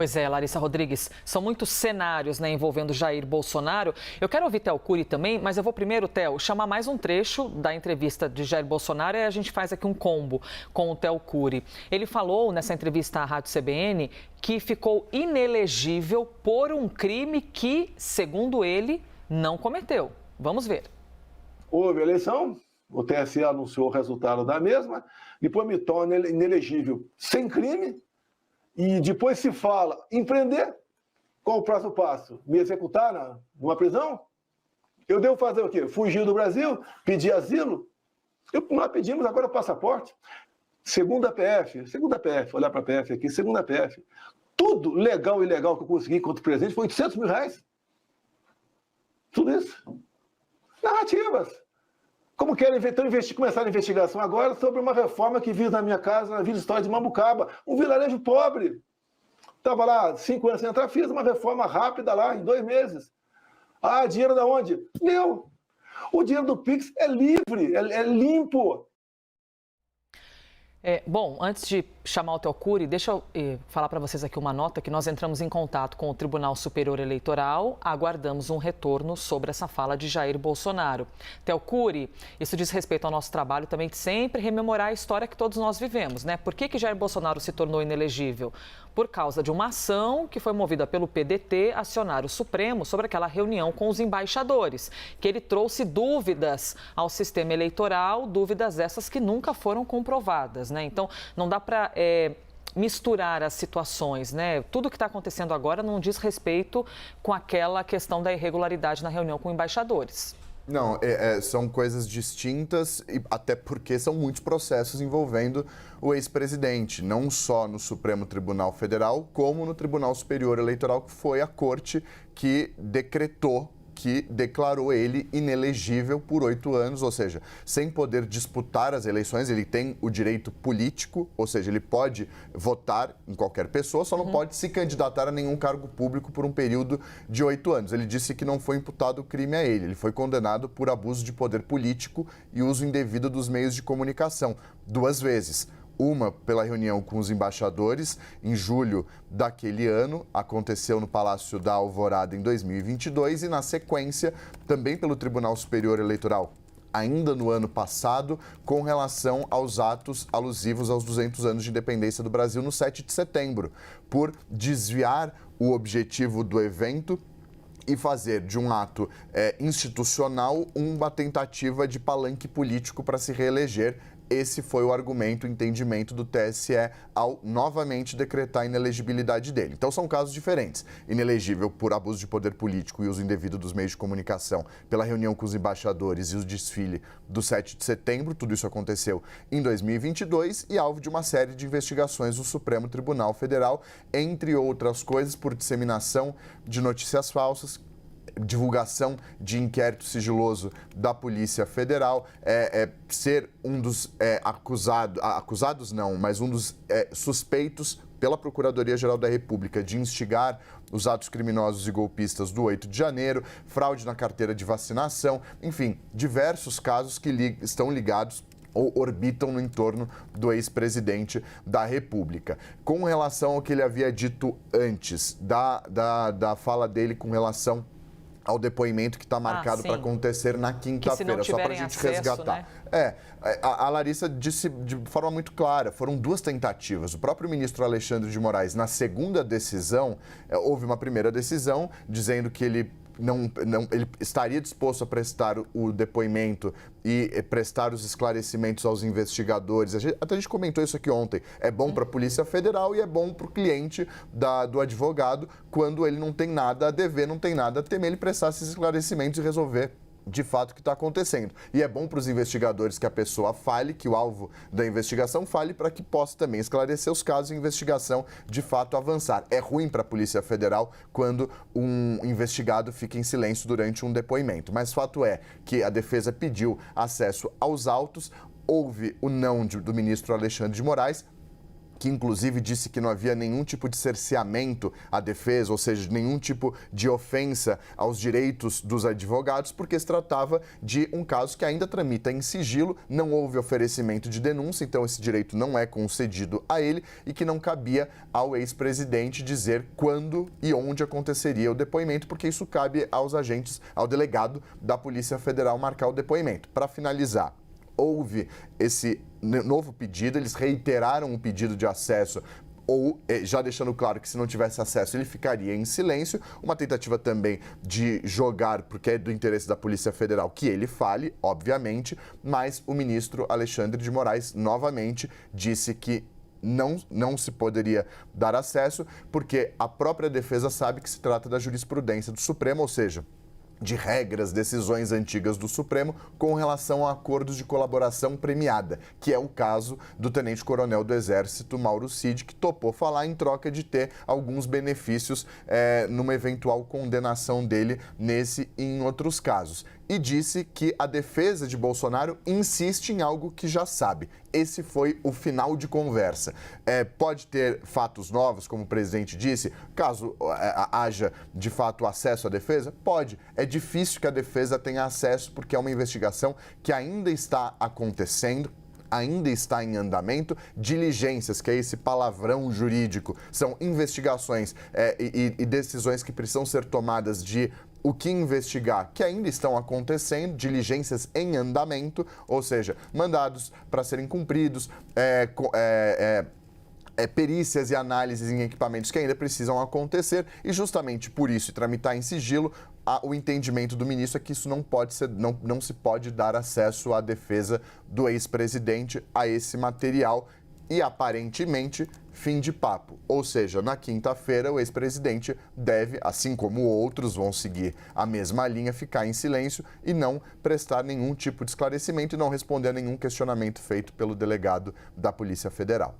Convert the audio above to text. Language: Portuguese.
Pois é, Larissa Rodrigues, são muitos cenários, né, envolvendo Jair Bolsonaro. Eu quero ouvir Theo Cury também, mas eu vou primeiro, Theo, chamar mais um trecho da entrevista de Jair Bolsonaro e a gente faz aqui um combo com o Theo Cury. Ele falou nessa entrevista à Rádio CBN que ficou inelegível por um crime que, segundo ele, não cometeu. Vamos ver. Houve eleição, o TSE anunciou o resultado da mesma, depois me torna inelegível sem crime. E depois se fala em prender, qual o próximo passo? Me executar numa prisão? Eu devo fazer o quê? Fugir do Brasil? Pedir asilo? Nós pedimos agora o passaporte. Segundo a PF, olhar para a PF aqui, segundo a PF, tudo legal e ilegal que eu consegui contra o presidente foi R$800 mil. Tudo isso. Narrativas. Como querem começar a investigação agora sobre uma reforma que visa na minha casa, na Vila História de Mambucaba, um vilarejo pobre. Estava lá 5 anos sem entrar, fiz uma reforma rápida lá, em 2 meses. Ah, dinheiro da onde? Meu! O dinheiro do Pix é livre, é limpo. Bom, antes de chamar o Theo Cury, deixa eu falar para vocês aqui uma nota que nós entramos em contato com o Tribunal Superior Eleitoral, aguardamos um retorno sobre essa fala de Jair Bolsonaro. Theo Cury, isso diz respeito ao nosso trabalho também de sempre rememorar a história que todos nós vivemos, né? Por que Jair Bolsonaro se tornou inelegível? Por causa de uma ação que foi movida pelo PDT acionar o Supremo sobre aquela reunião com os embaixadores, que ele trouxe dúvidas ao sistema eleitoral, dúvidas essas que nunca foram comprovadas, né? Então, não dá para misturar as situações, né? Tudo que está acontecendo agora não diz respeito com aquela questão da irregularidade na reunião com embaixadores. Não, são coisas distintas, e até porque são muitos processos envolvendo o ex-presidente, não só no Supremo Tribunal Federal, como no Tribunal Superior Eleitoral, que foi a corte que declarou ele inelegível por 8 anos, ou seja, sem poder disputar as eleições. Ele tem o direito político, ou seja, ele pode votar em qualquer pessoa, só não pode se candidatar a nenhum cargo público por um período de 8 anos. Ele disse que não foi imputado crime a ele foi condenado por abuso de poder político e uso indevido dos meios de comunicação, 2 vezes. Uma pela reunião com os embaixadores em julho daquele ano, aconteceu no Palácio da Alvorada em 2022 e, na sequência, também pelo Tribunal Superior Eleitoral, ainda no ano passado, com relação aos atos alusivos aos 200 anos de independência do Brasil no 7 de setembro, por desviar o objetivo do evento e fazer de um ato institucional uma tentativa de palanque político para se reeleger. Esse foi o argumento, o entendimento do TSE ao novamente decretar a inelegibilidade dele. Então, são casos diferentes. Inelegível por abuso de poder político e uso indevido dos meios de comunicação, pela reunião com os embaixadores e o desfile do 7 de setembro. Tudo isso aconteceu em 2022 e alvo de uma série de investigações do Supremo Tribunal Federal, entre outras coisas, por disseminação de notícias falsas, divulgação de inquérito sigiloso da Polícia Federal, ser um dos acusados não, mas um dos suspeitos pela Procuradoria-Geral da República de instigar os atos criminosos e golpistas do 8 de janeiro, fraude na carteira de vacinação, enfim, diversos casos que estão ligados ou orbitam no entorno do ex-presidente da República. Com relação ao que ele havia dito antes, da fala dele com relação ao depoimento que está marcado para acontecer na quinta-feira, só para a gente resgatar. Né? A Larissa disse de forma muito clara, foram 2 tentativas. O próprio ministro Alexandre de Moraes, na segunda decisão, houve uma primeira decisão dizendo que ele estaria disposto a prestar o depoimento e prestar os esclarecimentos aos investigadores. Até a gente comentou isso aqui ontem. É bom para a Polícia Federal e é bom para o cliente do advogado quando ele não tem nada a dever, não tem nada a temer, ele prestar esses esclarecimentos e resolver de fato o que está acontecendo. E é bom para os investigadores que a pessoa fale, que o alvo da investigação fale, para que possa também esclarecer os casos e a investigação de fato avançar. É ruim para a Polícia Federal quando um investigado fica em silêncio durante um depoimento, mas fato é que a defesa pediu acesso aos autos, houve o não do ministro Alexandre de Moraes, que inclusive disse que não havia nenhum tipo de cerceamento à defesa, ou seja, nenhum tipo de ofensa aos direitos dos advogados, porque se tratava de um caso que ainda tramita em sigilo, não houve oferecimento de denúncia, então esse direito não é concedido a ele e que não cabia ao ex-presidente dizer quando e onde aconteceria o depoimento, porque isso cabe aos agentes, ao delegado da Polícia Federal marcar o depoimento. Para finalizar, houve esse novo pedido, eles reiteraram o pedido de acesso, ou já deixando claro que se não tivesse acesso ele ficaria em silêncio, uma tentativa também de jogar, porque é do interesse da Polícia Federal que ele fale, obviamente, mas o ministro Alexandre de Moraes novamente disse que não se poderia dar acesso, porque a própria defesa sabe que se trata da jurisprudência do Supremo, ou seja, de regras, decisões antigas do Supremo com relação a acordos de colaboração premiada, que é o caso do tenente-coronel do Exército, Mauro Cid, que topou falar em troca de ter alguns benefícios numa eventual condenação dele nesse e em outros casos. E disse que a defesa de Bolsonaro insiste em algo que já sabe. Esse foi o final de conversa. Pode ter fatos novos, como o presidente disse, caso haja de fato acesso à defesa? Pode. É difícil que a defesa tenha acesso porque é uma investigação que ainda está acontecendo, ainda está em andamento. Diligências, que é esse palavrão jurídico, são investigações e decisões que precisam ser tomadas de o que investigar, que ainda estão acontecendo, diligências em andamento, ou seja, mandados para serem cumpridos, perícias e análises em equipamentos que ainda precisam acontecer, e justamente por isso, e tramitar em sigilo, o entendimento do ministro é que isso não se pode dar acesso à defesa do ex-presidente a esse material. E, aparentemente, fim de papo. Ou seja, na quinta-feira, o ex-presidente deve, assim como outros vão seguir a mesma linha, ficar em silêncio e não prestar nenhum tipo de esclarecimento e não responder a nenhum questionamento feito pelo delegado da Polícia Federal.